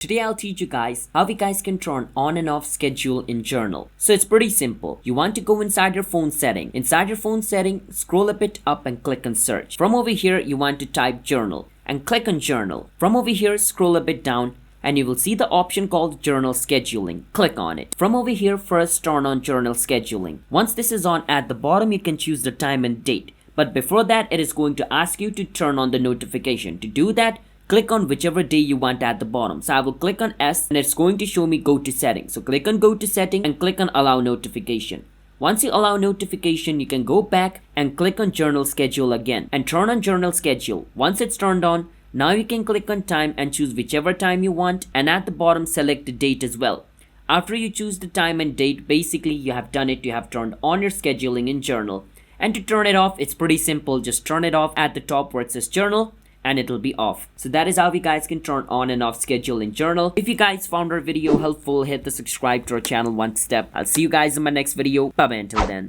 Today I'll teach you guys how you guys can turn on and off schedule in journal. So it's pretty simple. You want to go inside your phone setting. Inside your phone setting, scroll a bit up and click on search. From over here, you want to type journal and click on journal. From over here, scroll a bit down and you will see the option called journal scheduling. Click on it. From over here, first turn on journal scheduling. Once this is on, at the bottom you can choose the time and date. But before that, it is going to ask you to turn on the notification. To do that, click on whichever day you want at the bottom. So I will click on S and it's going to show me go to settings. So click on go to setting and click on allow notification. Once you allow notification, you can go back and click on journal schedule again and turn on journal schedule. Once it's turned on, now you can click on time and choose whichever time you want, and at the bottom select the date as well. After you choose the time and date, basically you have done it. You have turned on your scheduling in journal. And to turn it off, it's pretty simple. Just turn it off at the top where it says journal and it'll be off. So that is how you guys can turn on and off schedule in journal. If you guys found our video helpful, hit the subscribe to our channel one step. I'll see you guys in my next video. Bye bye until then.